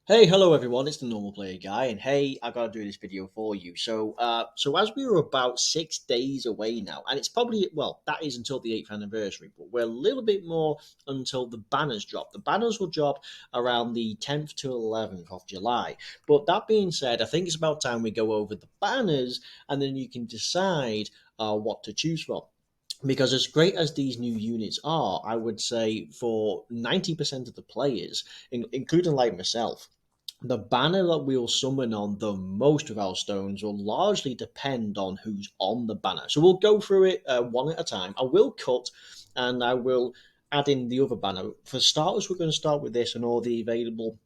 Hey, hello everyone, it's the Normal Player Guy, and hey, I gotta do this video for you. So as we were about 6 days away now, and it's probably, well, that is until the 8th anniversary, but we're a little bit more until the banners drop. The banners will drop around the 10th to 11th of July. But that being said, I think it's about time we go over the banners, and then you can decide what to choose from. Because as great as these new units are, I would say for 90% of the players, including like myself, the banner that we'll summon on the most of our stones will largely depend on who's on the banner. So we'll go through it one at a time. I will cut and I will add in the other banner. For starters, we're going to start with this and all the available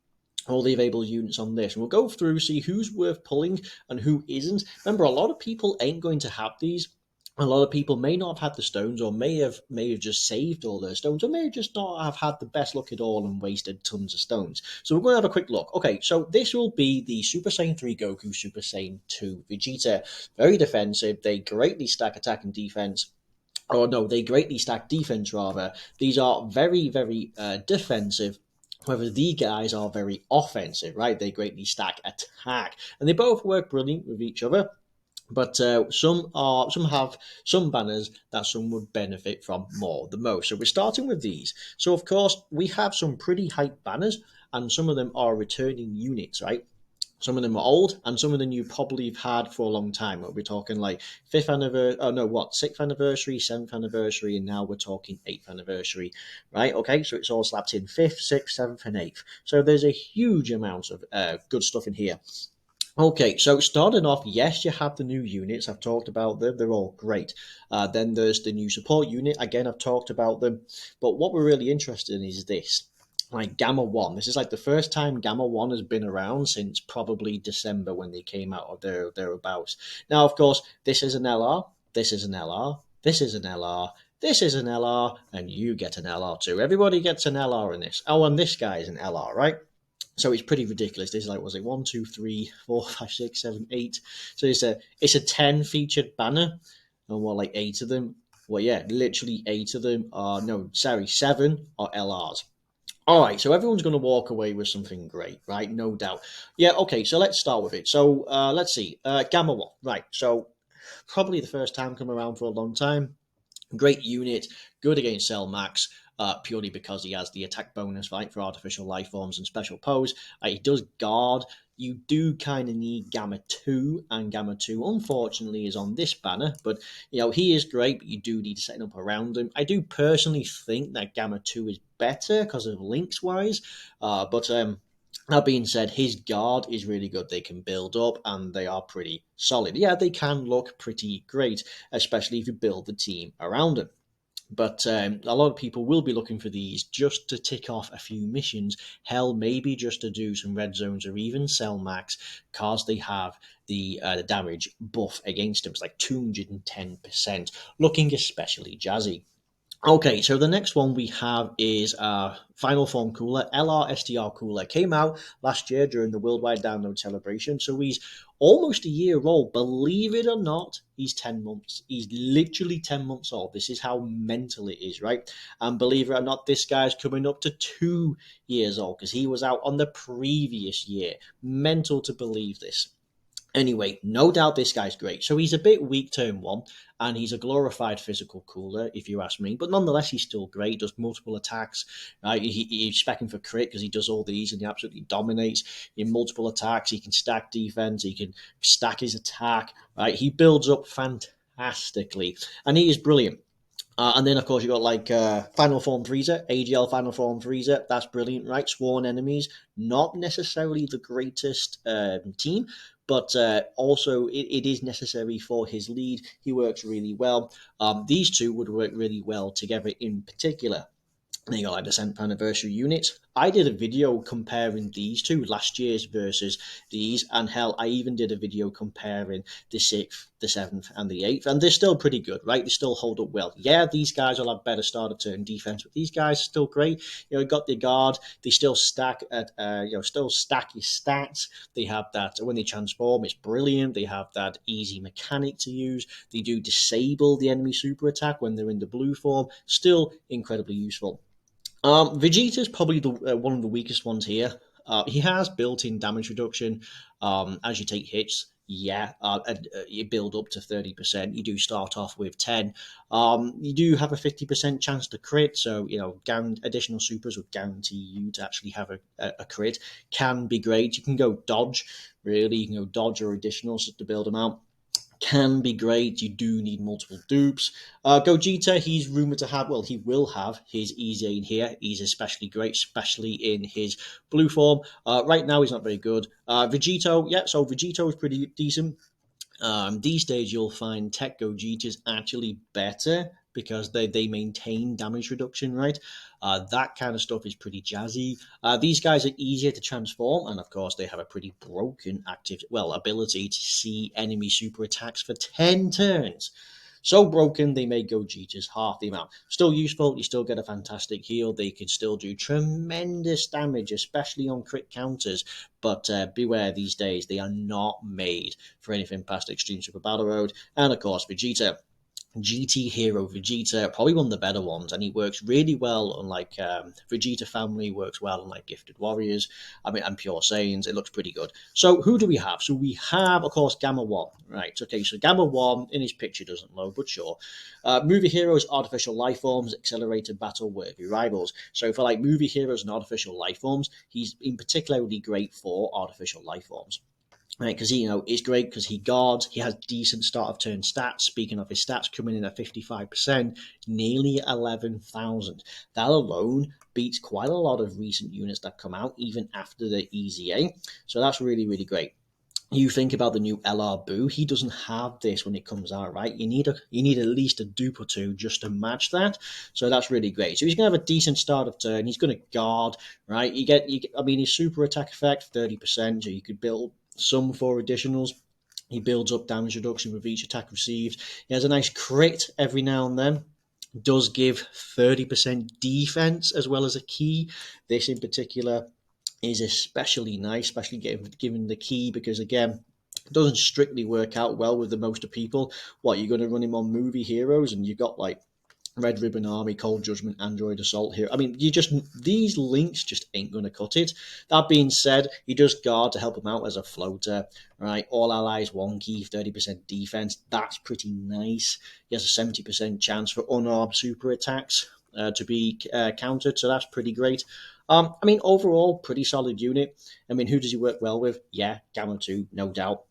units on this. And we'll go through, see who's worth pulling and who isn't. Remember, a lot of people ain't going to have these. A lot of people may not have had the stones, or may have just saved all their stones, or may have just not have had the best luck at all and wasted tons of stones. So we're going to have a quick look. Okay, so this will be the Super Saiyan 3 Goku, Super Saiyan 2 Vegeta. Very defensive. They greatly stack attack and defense. Oh no, they greatly stack defense rather. These are very, very defensive. However, these guys are very offensive, right? They greatly stack attack, and they both work brilliant with each other. But some have some banners that some would benefit from more the most. So we're starting with these. So of course we have some pretty hype banners, and some of them are returning units, right? Some of them are old, and some of them you probably have had for a long time. We're talking like fifth anniversary. Oh no, what, sixth anniversary, seventh anniversary, and now we're talking eighth anniversary, right? Okay, so it's all slapped in fifth, sixth, seventh, and eighth. So there's a huge amount of good stuff in here. Okay, so starting off, yes, you have the new units. I've talked about them. They're all great. Then there's the new support unit. Again, I've talked about them. But what we're really interested in is this. Like Gamma 1. This is like the first time Gamma 1 has been around since probably December when they came out of thereabouts. Now, of course, this is an LR, this is an LR, this is an LR, this is an LR, and you get an LR too. Everybody gets an LR in this. Oh, and this guy is an LR, right? So it's pretty ridiculous. There's like, was it one, two, three, four, five, six, seven, eight? So it's a 10 featured banner, and what, like eight of them? Well, yeah, literally eight of them are, no, sorry, seven are LRs. All right, so everyone's going to walk away with something great, right? No doubt. Yeah, okay, so let's start with it. So let's see. Gamma 1, right. So probably the first time come around for a long time. Great unit, good against Cell Max, purely because he has the attack bonus, right, for artificial life forms and special pose. He does guard. You do kind of need Gamma 2, and Gamma 2, unfortunately, is on this banner, but he is great, but you do need to set up around him. I do personally think that Gamma 2 is better because of links wise, but that being said, his guard is really good. They can build up and they are pretty solid. Yeah, they can look pretty great, especially if you build the team around them. But a lot of people will be looking for these just to tick off a few missions. Hell, maybe just to do some red zones or even sell max, because they have the damage buff against them. It's like 210%, looking especially jazzy. Okay, so the next one we have is Final Form Cooler, LR Cooler. Came out last year during the Worldwide Download Celebration, so he's almost a year old. Believe it or not, he's 10 months. He's literally 10 months old. This is how mental it is, right? And believe it or not, this guy's coming up to 2 years old because he was out on the previous year. Mental to believe this. Anyway, no doubt this guy's great. So he's a bit weak turn one, and he's a glorified physical cooler, if you ask me. But nonetheless, he's still great. He does multiple attacks. Right? He's specking for crit because he does all these, and he absolutely dominates in multiple attacks. He can stack defense. He can stack his attack. Right? He builds up fantastically, and he is brilliant. And then, of course, you got like Final Form Freezer, AGL Final Form Freezer. That's brilliant, right? Sworn enemies, not necessarily the greatest team, but also it is necessary for his lead. He works really well. These two would work really well together in particular. Then you got like the 10th anniversary units. I did a video comparing these two, last year's versus these, and hell, I even did a video comparing the 6th, the 7th, and the 8th, and they're still pretty good, right? They still hold up well. Yeah, these guys will have better start of turn defense, but these guys are still great. Got the guard. They still stack at, still stack your stats. They have that when they transform, it's brilliant. They have that easy mechanic to use. They do disable the enemy super attack when they're in the blue form. Still incredibly useful. Vegeta's probably one of the weakest ones here. He has built-in damage reduction as you take hits. Yeah, you build up to 30%. You do start off with 10. You do have a 50% chance to crit, so additional supers would guarantee you to actually have a crit. Can be great. You can go dodge, really. You can go dodge or additionals to build them out. Can be great. You do need multiple dupes. Gogeta, he's rumored to have, well, he will have his Easy in here. He's especially great, especially in his blue form. Right now, he's not very good. Vegito, yeah, so Vegito is pretty decent. These days, you'll find Tech Gogeta is actually better because they maintain damage reduction, right? That kind of stuff is pretty jazzy. These guys are easier to transform, and of course, they have a pretty broken ability to see enemy super attacks for 10 turns. So broken, they make Gogetas half the amount. Still useful, you still get a fantastic heal. They can still do tremendous damage, especially on crit counters. But beware, these days, they are not made for anything past Extreme Super Battle Road. And of course, Vegeta. GT Hero Vegeta, probably one of the better ones, and he works really well on Vegeta Family works well on like Gifted Warriors, and Pure Saiyans. It looks pretty good. So who do we have? So we have, of course, Gamma 1, right? Okay, so Gamma 1 in his picture doesn't load, but sure. Movie Heroes, Artificial Life Forms, Accelerated Battle, Worthy Rivals. So for like Movie Heroes and Artificial Life Forms, he's in particularly great for Artificial Life Forms. Right, because it's great because he guards. He has decent start of turn stats. Speaking of his stats, coming in at 55%, nearly 11,000. That alone beats quite a lot of recent units that come out even after the EZA. So that's really, really great. You think about the new LR Boo, he doesn't have this when it comes out, right? You need at least a dupe or two just to match that. So that's really great. So he's gonna have a decent start of turn. He's gonna guard, right? His super attack effect 30%, so you could build some for additionals. He builds up damage reduction with each attack received. He has a nice crit every now and then. Does give 30% defense as well as a key. This in particular is especially nice, especially given the key, because again, it doesn't strictly work out well with the most of people. What, you're going to run him on Movie Heroes and you've got like Red Ribbon Army, Cold Judgment, Android Assault here. These links just ain't going to cut it. That being said, he does guard to help him out as a floater, right? All allies, 1 key, 30% defense. That's pretty nice. He has a 70% chance for unarmed super attacks to be countered, so that's pretty great. Overall, pretty solid unit. Who does he work well with? Yeah, Gamma 2, no doubt.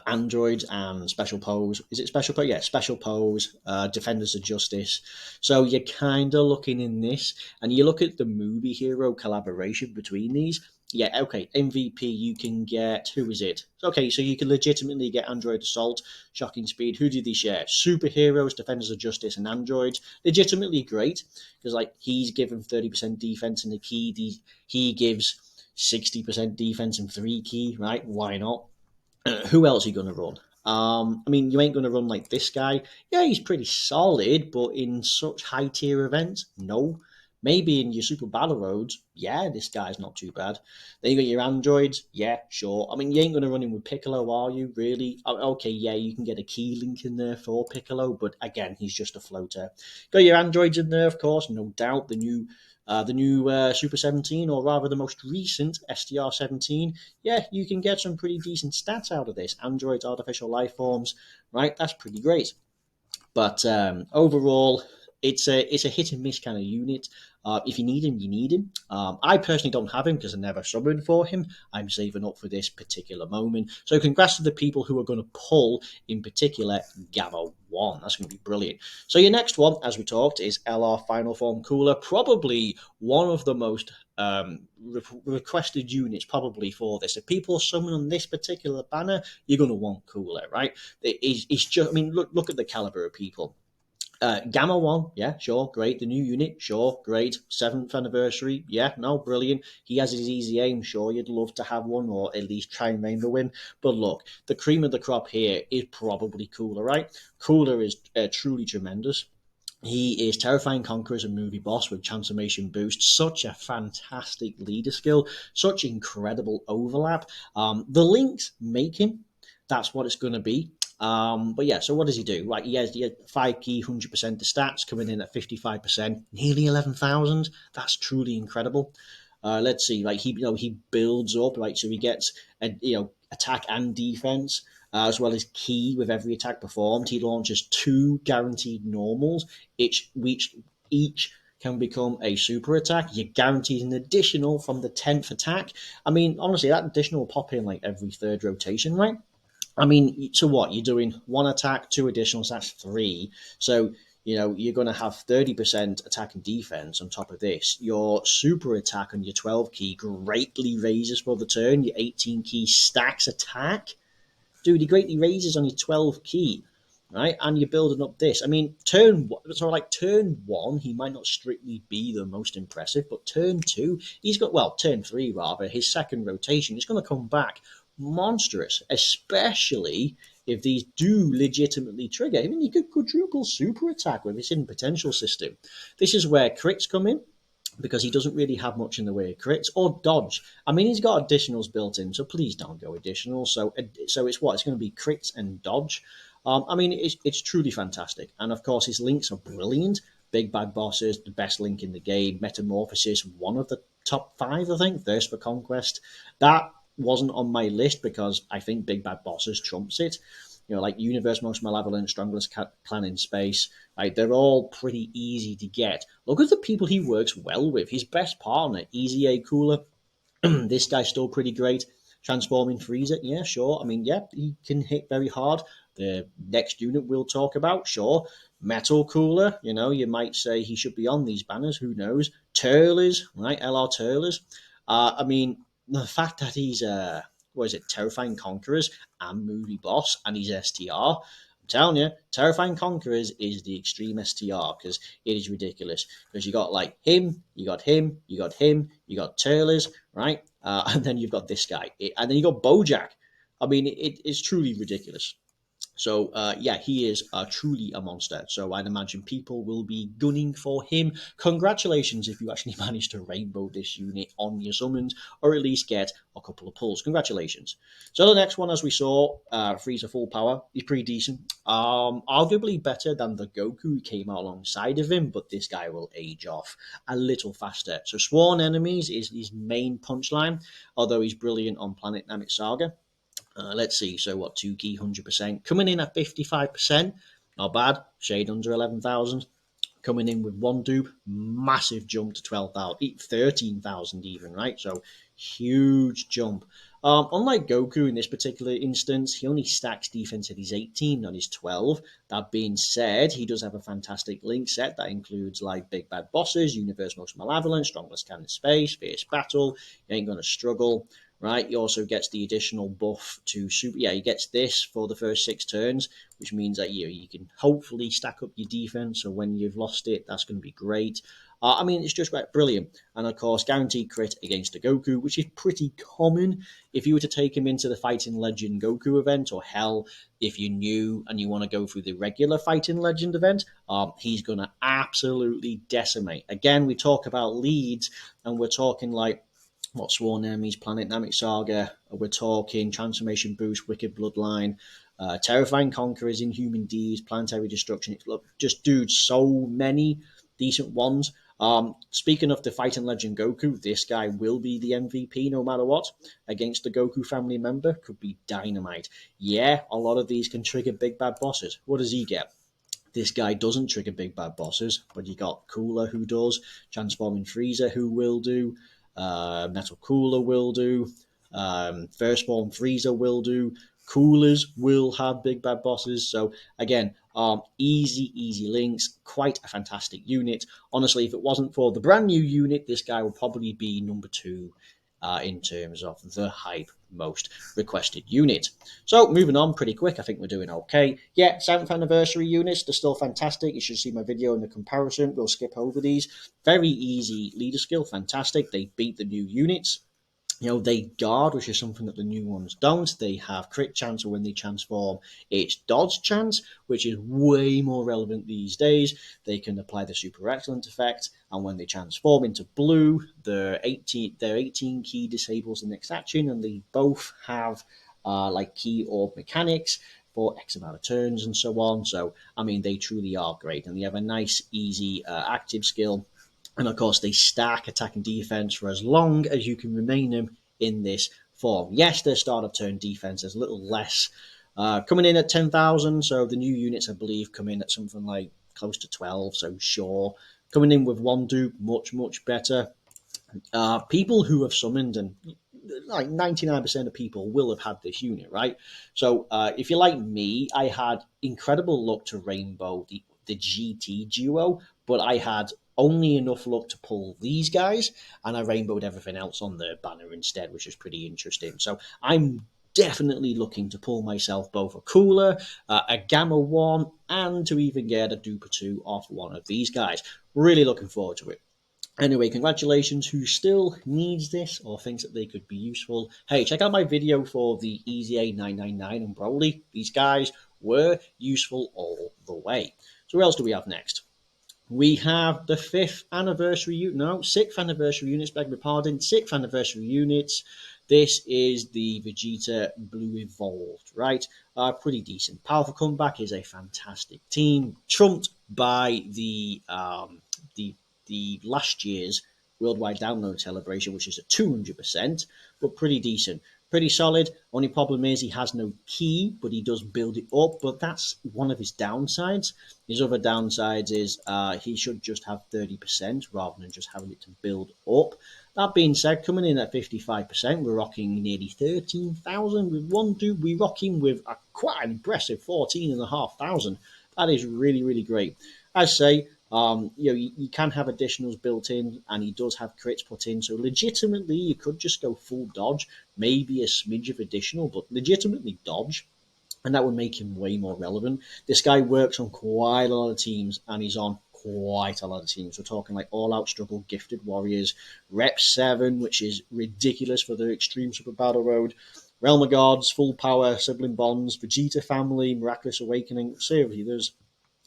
Androids and Special Pose. Is it Special Pose? Yeah, Special Pose, Defenders of Justice. So you're kind of looking in this, and you look at the Movie Hero collaboration between these. Yeah, okay, MVP, you can get, who is it? Okay, so you can legitimately get Android Assault, Shocking Speed. Who do they share? Superheroes, Defenders of Justice, and Androids. Legitimately great, because he's given 30% defense in the key. He gives 60% defense in 3 key, right? Why not? Who else are you going to run? You ain't going to run like this guy. Yeah, he's pretty solid, but in such high tier events, no. Maybe in your Super Battle Roads, yeah, this guy's not too bad. Then you got your androids, yeah, sure. You ain't going to run him with Piccolo, are you? Really? Okay, yeah, you can get a key link in there for Piccolo, but again, he's just a floater. Got your androids in there, of course, no doubt. The new Super 17, or rather the most recent STR 17, yeah, you can get some pretty decent stats out of this. Androids, artificial life forms, right? That's pretty great. But overall, it's a hit and miss kind of unit. If you need him, you need him. I personally don't have him because I never summoned for him. I'm saving up for this particular moment. So congrats to the people who are going to pull, in particular, Gamma 1. That's going to be brilliant. So your next one, as we talked, is LR Final Form Cooler. Probably one of the most requested units probably for this. If people summon on this particular banner, you're going to want Cooler, right? It's just, look at the caliber of people. Gamma 1, yeah, sure, great. The new unit, sure, great. 7th anniversary, yeah, no, brilliant. He has his easy aim, sure, you'd love to have one, or at least try and main the win. But look, the cream of the crop here is probably Cooler, right? Cooler is truly tremendous. He is Terrifying Conqueror as a movie boss with transformation boost. Such a fantastic leader skill, such incredible overlap. The links make him. That's what it's going to be. But yeah, so what does he do? Right, he has 5 key, 100% the stats, coming in at 55%, nearly 11,000. That's truly incredible. Let's see, like he builds up, right? So he gets attack and defense. As well as key with every attack performed. He launches 2 guaranteed normals, each can become a super attack. You're guaranteed an additional from the 10th attack. I mean, honestly, that additional will pop in like every third rotation, right? I mean, so what? You're doing 1 attack, 2 additionals, that's 3. So, you're going to have 30% attack and defense on top of this. Your super attack on your 12 key greatly raises for the turn. Your 18 key stacks attack. Dude, he greatly raises on your 12 key, right? And you're building up this. I mean, turn one, he might not strictly be the most impressive, but turn two, turn three rather, his second rotation, he's going to come back monstrous, especially if these do legitimately trigger. I mean, you could quadruple super attack with his hidden potential system. This is where crits come in, because he doesn't really have much in the way of crits or dodge. I mean, he's got additionals built in, so please don't go additional. So it's going to be crits and dodge. I mean, it's truly fantastic. And of course, his links are brilliant. Big Bad Bosses, the best link in the game. Metamorphosis, one of the top 5, I think. Thirst for Conquest. That wasn't on my list because I think Big Bad Bosses trumps it. Like Universe Most Malevolent, Strongest Clan in Space, like they're all pretty easy to get. Look at the people he works well with. His best partner, Easy A Cooler. This guy's still pretty great. Transforming Freezer, yeah, sure. I mean, yeah, he can hit very hard. The next unit we'll talk about, sure. Metal Cooler, you might say he should be on these banners. Who knows? Turlers, right? LR Turlers. I mean, the fact that he's Terrifying Conquerors and Movie Boss, and he's STR. I'm telling you, Terrifying Conquerors is the extreme STR because it is ridiculous. Because you got like him, you got him, you got him, you got Turlers, right? And then you've got this guy, and then you got Bojack. I mean, it's truly ridiculous. So yeah, he is truly a monster. So I'd imagine people will be gunning for him. Congratulations if you actually managed to rainbow this unit on your summons, or at least get a couple of pulls. Congratulations. So the next one, as we saw, Frieza Full Power, he's pretty decent. Arguably better than the Goku who came out alongside of him, but this guy will age off a little faster. So Sworn Enemies is his main punchline, although he's brilliant on Planet Namek Saga. Let's see. So what? 2 key, 100%. Coming in at 55%. Not bad. Shade under 11,000. Coming in with 1 dupe. Massive jump to 12,000. 13,000 even, right? So huge jump. Unlike Goku in this particular instance, he only stacks defense at his 18, not his 12. That being said, he does have a fantastic link set that includes like Big Bad Bosses, Universe Most Malevolent, Strongest Can in Space, Fierce Battle. You ain't going to struggle. Right, he also gets the additional buff to super. Yeah, he gets this for the first 6 turns, which means that you can hopefully stack up your defense. So when you've lost it, that's going to be great. I mean, it's just brilliant. And of course, guaranteed crit against the Goku, which is pretty common. If you were to take him into the Fighting Legend Goku event, or hell, if you're new and you want to go through the regular Fighting Legend event, he's going to absolutely decimate. Again, we talk about leads, and we're talking like Sworn Enemies, Planet Namek Saga. We're talking Transformation Boost, Wicked Bloodline, Terrifying Conquerors, Inhuman Deeds, Planetary Destruction. Look, just dude, so many decent ones. Speaking of the Fighting Legend Goku, this guy will be the MVP no matter what. Against the Goku family member, could be dynamite. Yeah, a lot of these can trigger Big Bad Bosses. What does he get? This guy doesn't trigger Big Bad Bosses, but you got Cooler who does, Transforming Freezer who will do, Metal Cooler will do, Firstborn Freezer will do, Coolers will have Big Bad Bosses. So again, easy links, quite a fantastic unit. Honestly, if it wasn't for the brand new unit, this guy would probably be number 2 in terms of the hype most requested unit. So moving on pretty quick, I think we're doing okay. Yeah, 7th anniversary units, they're still fantastic. You should see my video in the comparison. We'll skip over these. Very easy leader skill, fantastic. They beat the new units. They guard, which is something that the new ones don't. They have crit chance, or when they transform, it's dodge chance, which is way more relevant these days. They can apply the super excellent effect, and when they transform into blue, their 18 key disables the next action, and they both have like key orb mechanics for X amount of turns and so on. So, I mean, they truly are great, and they have a nice, easy active skill. And of course, they stack attack and defense for as long as you can remain them in this form. Yes, their start of turn defense is a little less, coming in at 10,000. So the new units, I believe, come in at something like close to 12. So sure, coming in with one dupe, much better. People who have summoned, and like 99% of people will have had this unit, right? So if you're like me, I had incredible luck to rainbow the GT duo, but I had only enough luck to pull these guys, and I rainbowed everything else on the banner instead, which is pretty interesting. So I'm definitely looking to pull myself both a cooler, a Gamma 1, and to even get a duper 2 off one of these guys. Really looking forward to it. Anyway, congratulations. Who still needs this or thinks that they could be useful? Hey, check out my video for the EZA 999 and Broly. These guys were useful all the way. So what else do we have next? We have the 5th anniversary unit. No, 6th anniversary units, beg my pardon. 6th anniversary units. This is the Vegeta Blue Evolved, right? Pretty decent. Powerful Comeback is a fantastic team, trumped by the the last year's worldwide download celebration, which is at 200%, but pretty decent. Pretty solid. Only problem is he has no key, but he does build it up. But that's one of his downsides. His other downsides is he should just have 30% rather than just having it to build up. That being said, coming in at 55%, we're rocking nearly 13,000 with one dude. We're rocking with a quite an impressive 14,500. That is really great. I say, you can have additionals built in, and he does have crits put in. So legitimately, you could just go full dodge, maybe a smidge of additional, but legitimately dodge, and that would make him way more relevant. This guy works on quite a lot of teams, and he's on quite a lot of teams. We're talking like All Out Struggle, Gifted Warriors, Rep 7, which is ridiculous for the Extreme Super Battle Road, Realm of Gods, Full Power, Sibling Bonds, Vegeta Family, Miraculous Awakening. Seriously,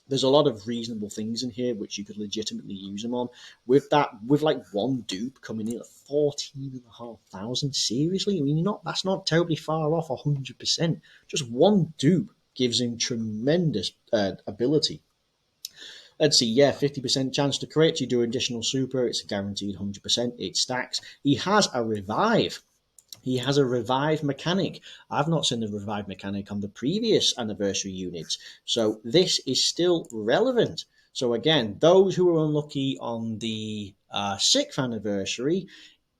there's a lot of reasonable things in here which you could legitimately use them on. With like one dupe coming in at 14,500, seriously, I mean, that's not terribly far off 100%. Just one dupe gives him tremendous ability. Let's see, yeah, 50% chance to crit. You do additional super, it's a guaranteed 100%. It stacks. He has a revive. He has a revive mechanic. I've not seen the revive mechanic on the previous anniversary units, so this is still relevant. So again, those who are unlucky on the 6th anniversary,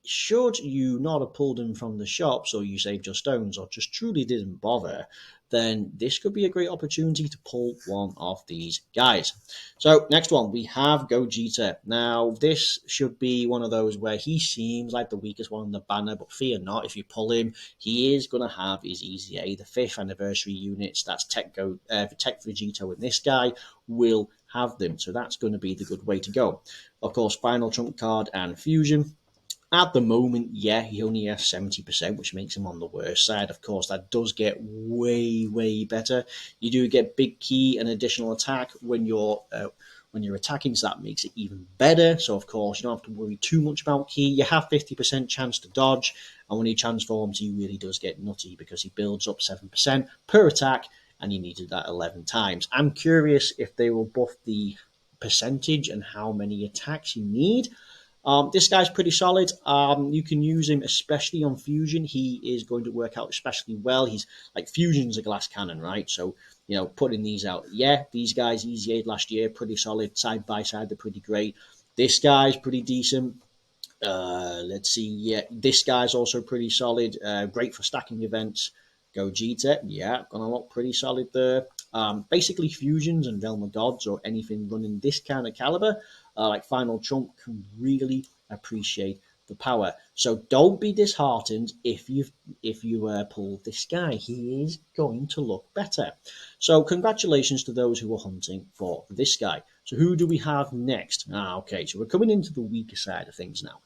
should you not have pulled them from the shops, or you saved your stones, or just truly didn't bother, then this could be a great opportunity to pull one of these guys. So next one, we have Gogeta. Now this should be one of those where he seems like the weakest one on the banner, but fear not, if you pull him, he is going to have his EZA, the 5th anniversary units. That's Tech Vegito, and this guy will have them. So that's going to be the good way to go. Of course, final trump card and fusion. At the moment, yeah, he only has 70%, which makes him on the worst side. Of course, that does get way better. You do get big key and additional attack when you're attacking, so that makes it even better. So, of course, you don't have to worry too much about key. You have 50% chance to dodge, and when he transforms, he really does get nutty because he builds up 7% per attack, and he needed that 11 times. I'm curious if they will buff the percentage and how many attacks you need. This guy's pretty solid. You can use him especially on Fusion. He is going to work out especially well. He's like Fusion's a glass cannon, right? So, putting these out. Yeah, these guys EZA'd last year, pretty solid. Side by side, they're pretty great. This guy's pretty decent. Let's see. Yeah, this guy's also pretty solid. Great for stacking events. Gogeta, yeah, gonna look pretty solid there. Basically, fusions and Realm of Gods or anything running this kind of caliber, like Final Trump, can really appreciate the power. So don't be disheartened if you pull this guy. He is going to look better. So congratulations to those who are hunting for this guy. So who do we have next? Okay, so we're coming into the weaker side of things now.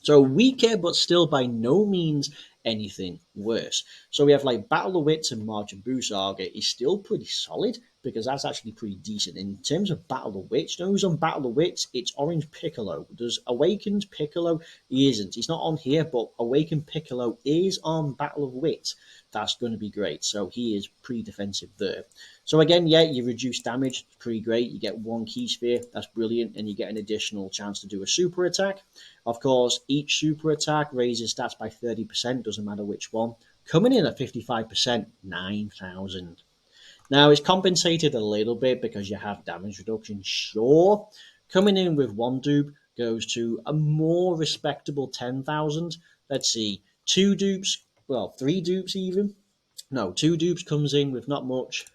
So weaker, but still by no means anything worse. So we have like Battle of Wits and Majin Buu Saga is still pretty solid. because that's actually pretty decent. In terms of Battle of Wits, you know who's on Battle of Wits? It's Orange Piccolo. Does Awakened Piccolo? He isn't. He's not on here, but Awakened Piccolo is on Battle of Wits. That's going to be great. So he is pretty defensive there. So again, yeah, you reduce damage, pretty great. You get one key sphere, that's brilliant, and you get an additional chance to do a super attack. Of course, each super attack raises stats by 30%, doesn't matter which one. Coming in at 55%, 9,000. Now, it's compensated a little bit because you have damage reduction, sure. Coming in with one dupe goes to a more respectable 10,000. Let's see, two dupes, well, three dupes even. No, two dupes comes in with not much.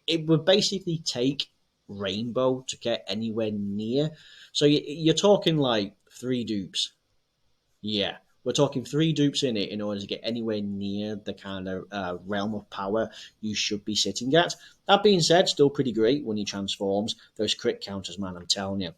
It would basically take Rainbow to get anywhere near. So you're talking like three dupes. Yeah, we're talking three dupes in it in order to get anywhere near the kind of realm of power you should be sitting at. That being said, still pretty great when he transforms. Those crit counters, man, I'm telling you,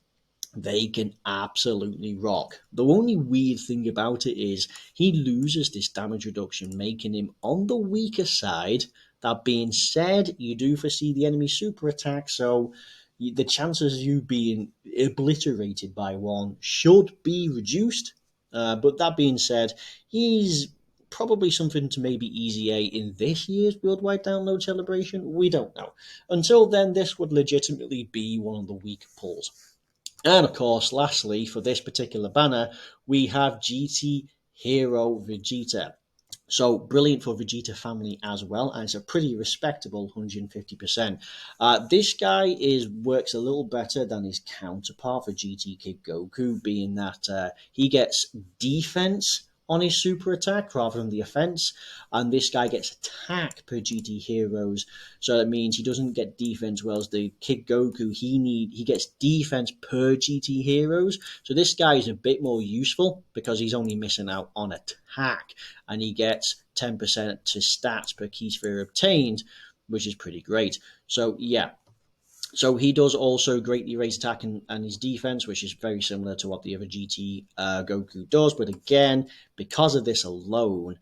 they can absolutely rock. The only weird thing about it is he loses this damage reduction, making him on the weaker side. That being said, you do foresee the enemy super attack, so the chances of you being obliterated by one should be reduced. But that being said, he's probably something to maybe easy A in this year's worldwide download celebration. We don't know. Until then, this would legitimately be one of the weak pulls. And of course, lastly, for this particular banner, we have GT Hero Vegeta. So brilliant for Vegeta family as well, and it's a pretty respectable 150%. This guy works a little better than his counterpart for GT Kid Goku, being that he gets defense on his super attack rather than the offense, and this guy gets attack per GT Heroes. So that means he doesn't get defense, whereas the Kid Goku he gets defense per GT Heroes. So this guy is a bit more useful because he's only missing out on attack, and he gets 10% to stats per key sphere obtained, which is pretty great. So yeah, so he does also greatly raise attack and his defense, which is very similar to what the other GT Goku does. But again, because of this alone,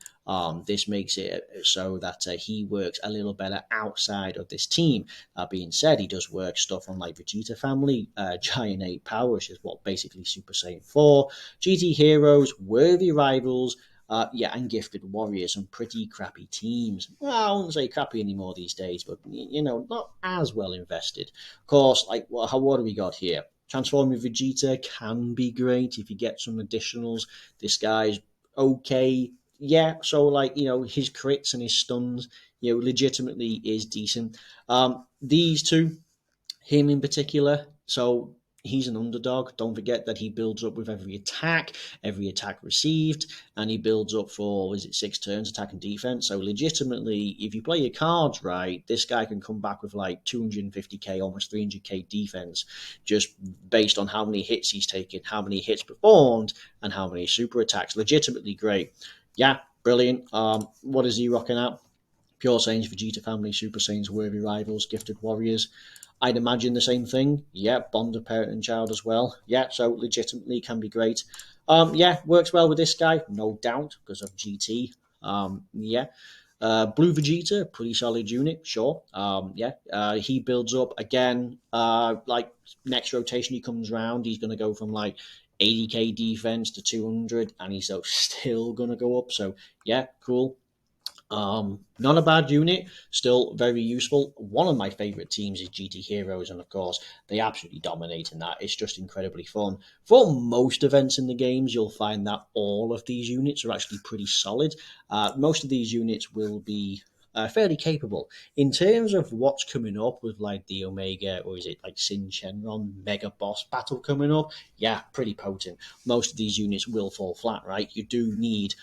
this makes it so that he works a little better outside of this team. That being said, he does work stuff on like Vegeta Family, Giant 8 Power, which is what basically Super Saiyan 4, GT Heroes, Worthy Rivals, yeah, and Gifted Warriors, some pretty crappy teams. Well, I wouldn't say crappy anymore these days, but not as well invested. Of course, like what do we got here? Transforming Vegeta can be great if you get some additionals. This guy's okay. Yeah, so like his crits and his stuns, legitimately is decent. These two, him in particular. So he's an underdog. Don't forget that he builds up with every attack received, and he builds up for, is it 6 turns, attack and defense. So legitimately, if you play your cards right, this guy can come back with like 250k, almost 300k defense, just based on how many hits he's taken, how many hits performed, and how many super attacks. Legitimately great. Yeah, brilliant. What is he rocking out? Pure Saiyans, Vegeta Family, Super Saiyans, Worthy Rivals, Gifted Warriors. I'd imagine the same thing. Yeah, bond of parent and child as well. Yeah, so legitimately can be great. Yeah, works well with this guy, no doubt, because of GT. Yeah. Blue Vegeta, pretty solid unit, sure. Yeah, he builds up again. Like next rotation he comes around, he's going to go from like 80k defense to 200, and he's still going to go up. So yeah, cool. Not a bad unit, still very useful. One of my favourite teams is GT Heroes, and of course, they absolutely dominate in that. It's just incredibly fun. For most events in the games, you'll find that all of these units are actually pretty solid. Most of these units will be fairly capable. In terms of what's coming up with like the Omega, or is it like Sin Shenron Mega Boss battle coming up? Yeah, pretty potent. Most of these units will fall flat, right? You do need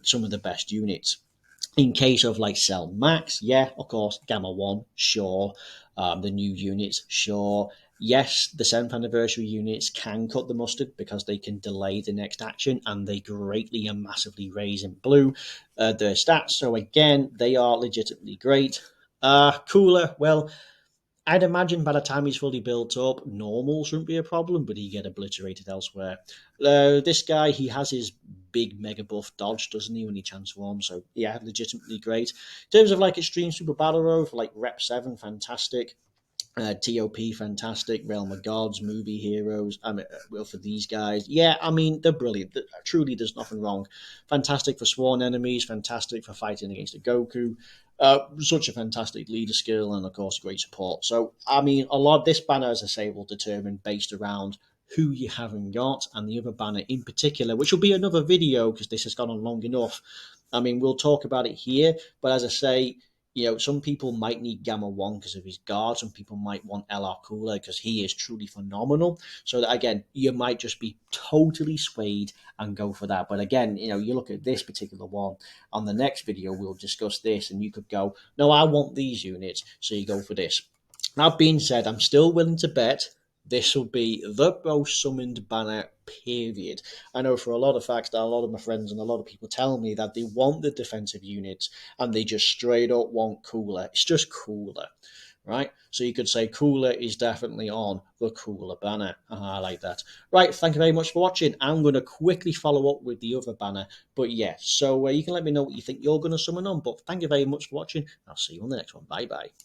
some of the best units. In case of like Cell Max, yeah, of course, Gamma 1, sure. The new units, sure. Yes, the 7th anniversary units can cut the mustard because they can delay the next action and they greatly and massively raise in blue their stats. So again, they are legitimately great. Cooler, well, I'd imagine by the time he's fully built up, normal shouldn't be a problem, but he get obliterated elsewhere. This guy, he has his big mega buff dodge, doesn't he, when he transforms? So yeah, legitimately great. In terms of like Extreme Super Battle Road for like Rep 7, fantastic. TOP, fantastic. Realm of Gods, movie heroes. I mean, well, for these guys, yeah, I mean, they're brilliant. Truly, there's nothing wrong. Fantastic for sworn enemies. Fantastic for fighting against a Goku. Such a fantastic leader skill, and of course, great support. So, I mean, a lot of this banner, as I say, will determine based around who you haven't got, and the other banner in particular, which will be another video because this has gone on long enough. I mean, we'll talk about it here, but as I say, some people might need Gamma 1 because of his guard. Some people might want LR Cooler because he is truly phenomenal. So that, again, you might just be totally swayed and go for that. But again, you look at this particular one. On the next video, we'll discuss this, and you could go, no, I want these units, so you go for this. That being said, I'm still willing to bet this will be the most summoned banner, period. I know for a lot of facts that a lot of my friends and a lot of people tell me that they want the defensive units and they just straight up want cooler. It's just cooler, right? So you could say cooler is definitely on the cooler banner. I like that. Right, thank you very much for watching. I'm going to quickly follow up with the other banner. But yeah, so you can let me know what you think you're going to summon on. But thank you very much for watching. I'll see you on the next one. Bye-bye.